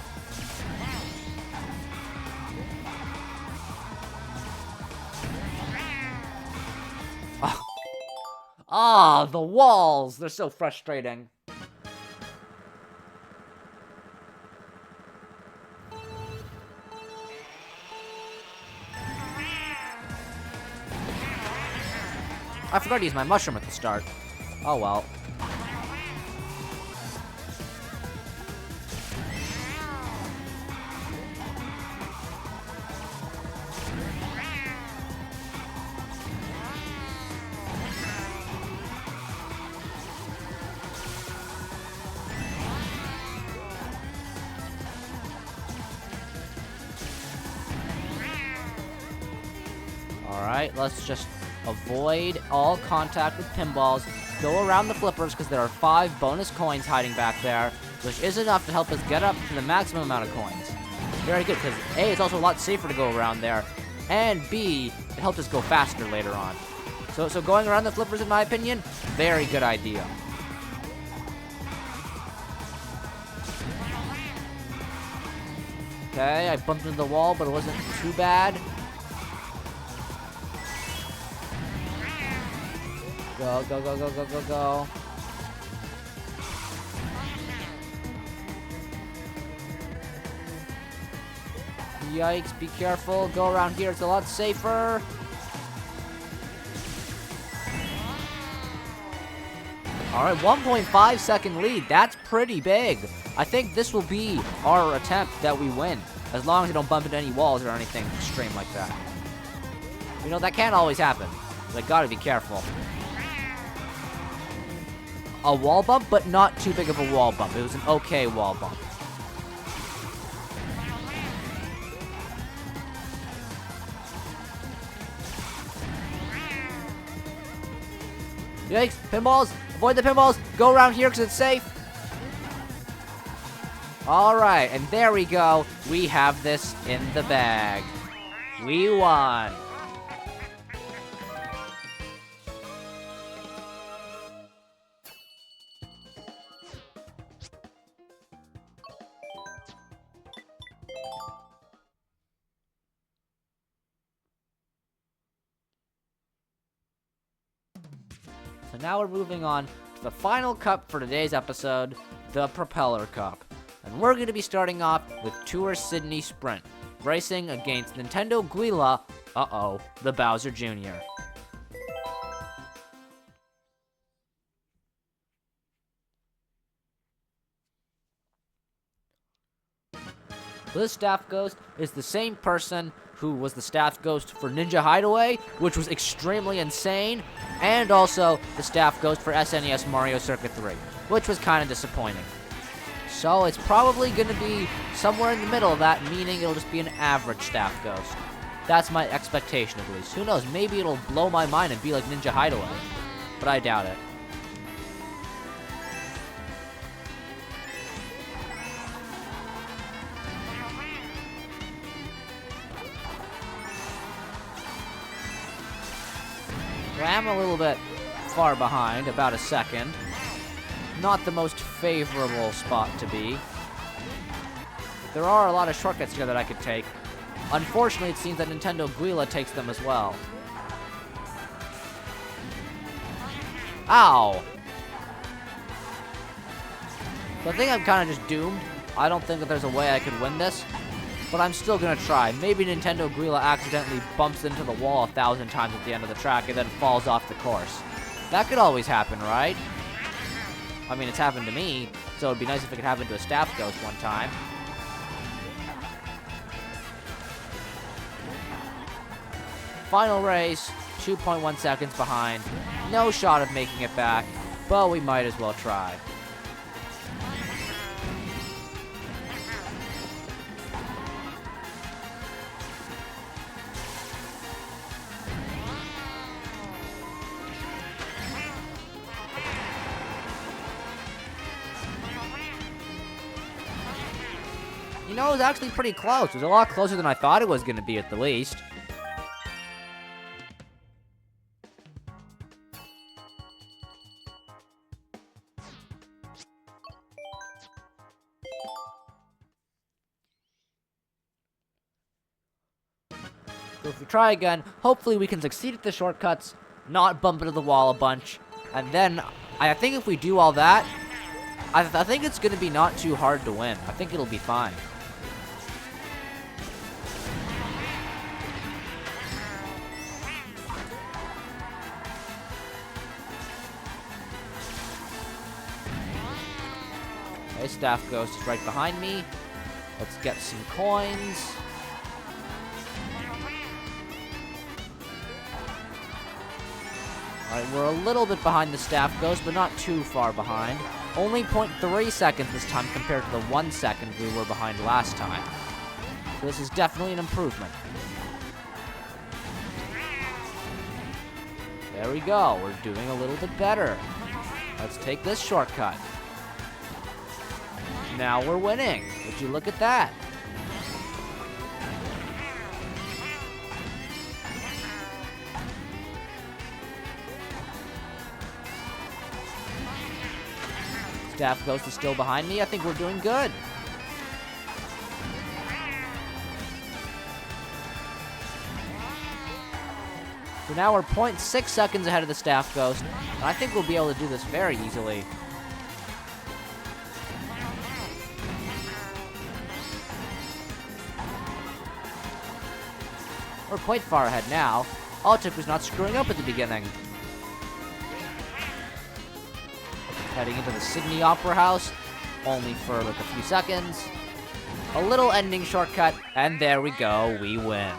Ah, the walls. They're so frustrating. I forgot to use my mushroom at the start. Oh well. Alright, let's just avoid all contact with pinballs. Go around the flippers because there are 5 bonus coins hiding back there, which is enough to help us get up to the maximum amount of coins. Very good, because A, it's also a lot safer to go around there, and B, it helps us go faster later on. So going around the flippers, in my opinion, very good idea. Okay, I bumped into the wall, but it wasn't too bad. Go, go, go, go, go, go, go. Yikes, be careful. Go around here, it's a lot safer. Alright, 1.5 second lead. That's pretty big. I think this will be our attempt that we win. As long as we don't bump into any walls or anything extreme like that. You know, that can't always happen. But I gotta be careful. A wall bump, but not too big of a wall bump. It was an okay wall bump. Yikes, pinballs! Avoid the pinballs! Go around here because it's safe! Alright, and there we go. We have this in the bag. We won! So now we're moving on to the final cup for today's episode, the Propeller Cup. And we're going to be starting off with Tour Sydney Sprint, racing against Nintendo Guila, the Bowser Jr. This staff ghost is the same person who was the staff ghost for Ninja Hideaway, which was extremely insane, and also the staff ghost for SNES Mario Circuit 3, which was kind of disappointing. So it's probably going to be somewhere in the middle of that, meaning it'll just be an average staff ghost. That's my expectation, at least. Who knows? Maybe it'll blow my mind and be like Ninja Hideaway. But I doubt it. I am a little bit far behind, about a second. Not the most favorable spot to be. There are a lot of shortcuts here that I could take. Unfortunately, it seems that Nintendo Guila takes them as well. Ow! So I think I'm kind of just doomed. I don't think that there's a way I could win this. But I'm still gonna try. Maybe Nintendo Guila accidentally bumps into the wall 1,000 times at the end of the track and then falls off the course. That could always happen, right? I mean, it's happened to me, so it'd be nice if it could happen to a staff ghost one time. Final race, 2.1 seconds behind. No shot of making it back, but we might as well try. You know, it was actually pretty close. It was a lot closer than I thought it was going to be at the least. So if we try again, hopefully we can succeed at the shortcuts, not bump into the wall a bunch, and then I think if we do all that, I think it's going to be not too hard to win. I think it'll be fine. Okay, Staff Ghost is right behind me. Let's get some coins. Alright, we're a little bit behind the Staff Ghost, but not too far behind. Only 0.3 seconds this time compared to the 1 second we were behind last time. So this is definitely an improvement. There we go. We're doing a little bit better. Let's take this shortcut. Now we're winning. Would you look at that? Staff Ghost is still behind me. I think we're doing good. So now we're 0.6 seconds ahead of the Staff Ghost. And I think we'll be able to do this very easily. We're quite far ahead now. All it took was not screwing up at the beginning. Heading into the Sydney Opera House, only for like a few seconds. A little ending shortcut, and there we go, we win.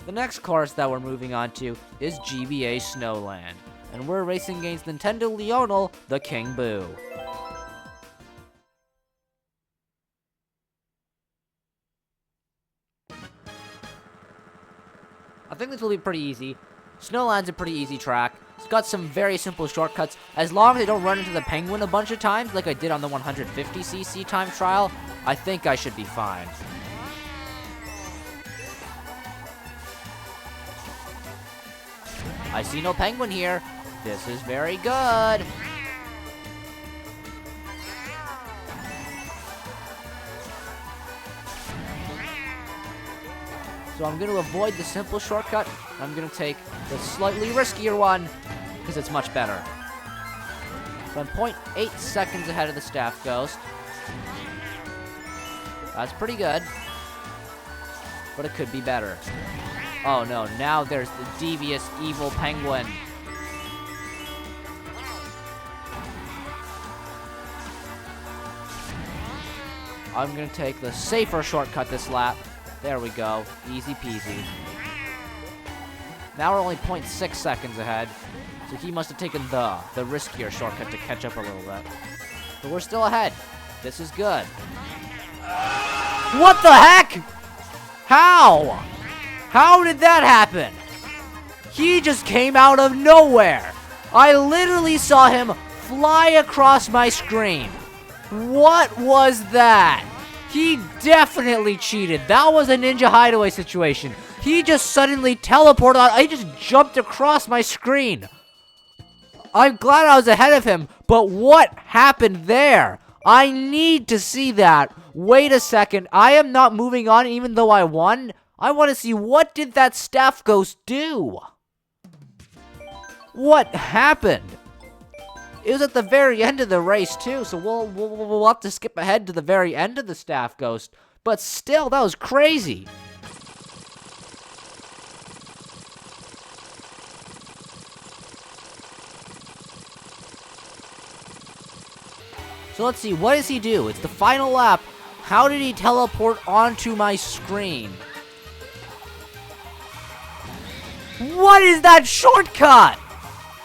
The next course that we're moving on to is GBA Snowland, and we're racing against Nintendo Leonel, the King Boo. I think this will be pretty easy. Snowland's a pretty easy track. It's got some very simple shortcuts. As long as I don't run into the penguin a bunch of times, like I did on the 150cc time trial, I think I should be fine. I see no penguin here. This is very good. So I'm going to avoid the simple shortcut. I'm going to take the slightly riskier one because it's much better. So I'm 0.8 seconds ahead of the Staff Ghost. That's pretty good. But it could be better. Oh no, now there's the devious, evil penguin. I'm gonna take the safer shortcut this lap. There we go. Easy peasy. Now we're only 0.6 seconds ahead. So he must have taken the riskier shortcut to catch up a little bit. But we're still ahead. This is good. What the heck? How? How did that happen? He just came out of nowhere. I literally saw him fly across my screen. What was that? He definitely cheated. That was a Ninja Hideaway situation. He just suddenly teleported out. I just jumped across my screen. I'm glad I was ahead of him, but what happened there? I need to see that. Wait a second. I am not moving on even though I won. I want to see, what did that staff ghost do? What happened? It was at the very end of the race, too, so we'll have to skip ahead to the very end of the staff ghost. But still, that was crazy. So let's see, what does he do? It's the final lap. How did he teleport onto my screen? What is that shortcut?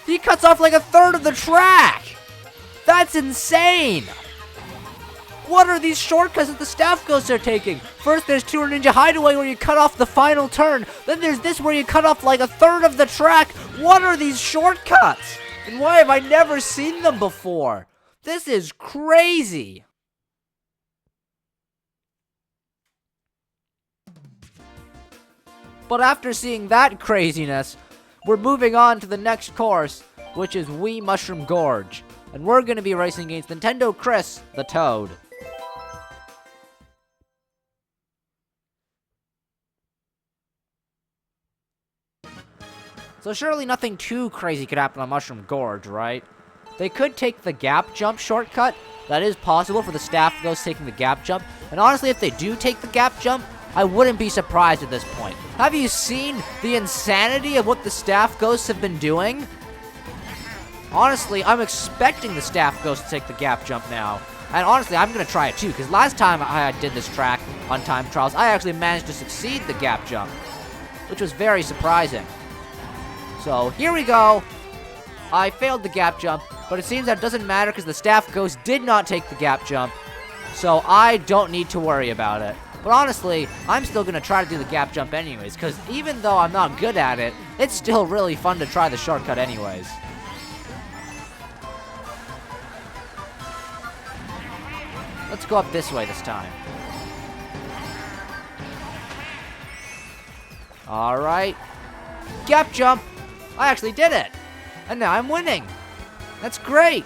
He cuts off like a third of the track. That's insane. What are these shortcuts that the staff ghosts are taking? First, there's Tour Ninja Hideaway where you cut off the final turn. Then there's this where you cut off like a third of the track. What are these shortcuts? And why have I never seen them before? This is crazy. But after seeing that craziness, we're moving on to the next course, which is Wii Mushroom Gorge. And we're going to be racing against Nintendo Chris, the Toad. So surely nothing too crazy could happen on Mushroom Gorge, right? They could take the gap jump shortcut. That is possible for the staff ghosts taking the gap jump. And honestly, if they do take the gap jump, I wouldn't be surprised at this point. Have you seen the insanity of what the staff ghosts have been doing? Honestly, I'm expecting the staff ghosts to take the gap jump now. And honestly, I'm going to try it too, because last time I did this track on time trials, I actually managed to succeed the gap jump, which was very surprising. So here we go. I failed the gap jump, but it seems that it doesn't matter because the staff ghost did not take the gap jump, so I don't need to worry about it. But honestly, I'm still going to try to do the gap jump anyways, because even though I'm not good at it, it's still really fun to try the shortcut anyways. Let's go up this way this time. Alright. Gap jump! I actually did it! And now I'm winning! That's great!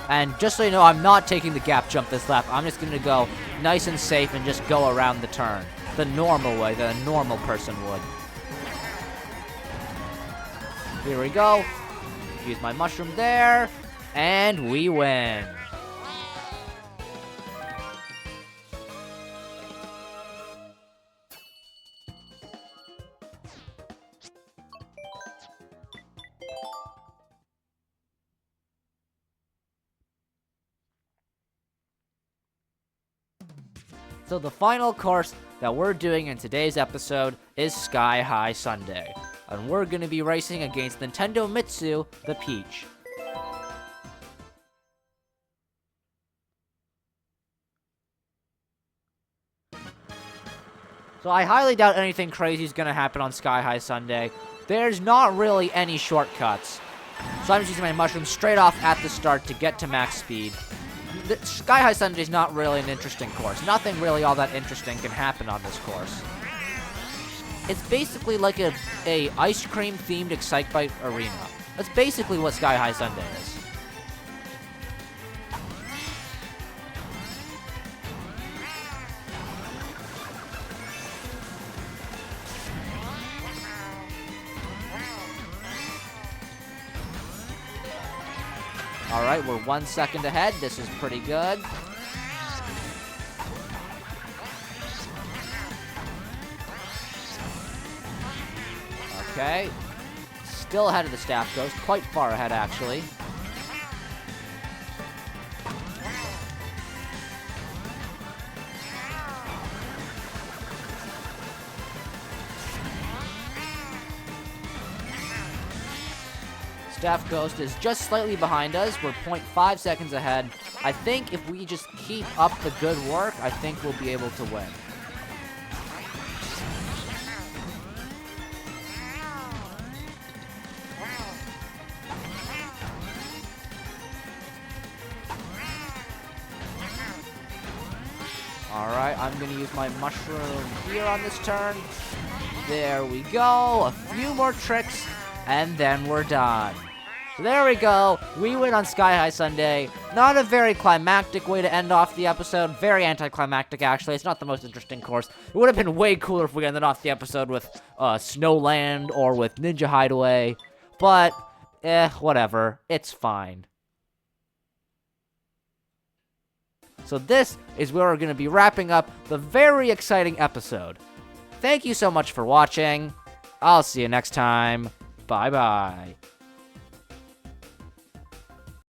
And just so you know, I'm not taking the gap jump this lap. I'm just going to go nice and safe and just go around the turn. The normal way, that a normal person would. Here we go. Use my mushroom there. And we win. So the final course that we're doing in today's episode is Sky High Sunday. And we're going to be racing against Nintendo Mitsu, the Peach. So I highly doubt anything crazy is going to happen on Sky High Sunday. There's not really any shortcuts. So I'm just using my mushrooms straight off at the start to get to max speed. The Sky High Sunday is not really an interesting course. Nothing really all that interesting can happen on this course. It's basically like a ice cream themed Excitebike arena. That's basically what Sky High Sunday is. Alright, we're 1 second ahead. This is pretty good. Okay. Still ahead of the Staff Ghost, quite far ahead actually. Staff Ghost is just slightly behind us. We're 0.5 seconds ahead. I think if we just keep up the good work, I think we'll be able to win. Alright, I'm going to use my mushroom here on this turn. There we go. A few more tricks, and then we're done. So there we go. We win on Sky High Sunday. Not a very climactic way to end off the episode. Very anticlimactic, actually. It's not the most interesting course. It would have been way cooler if we ended off the episode with Snowland or with Ninja Hideaway. But, whatever. It's fine. So this is where we're going to be wrapping up the very exciting episode. Thank you so much for watching. I'll see you next time. Bye-bye.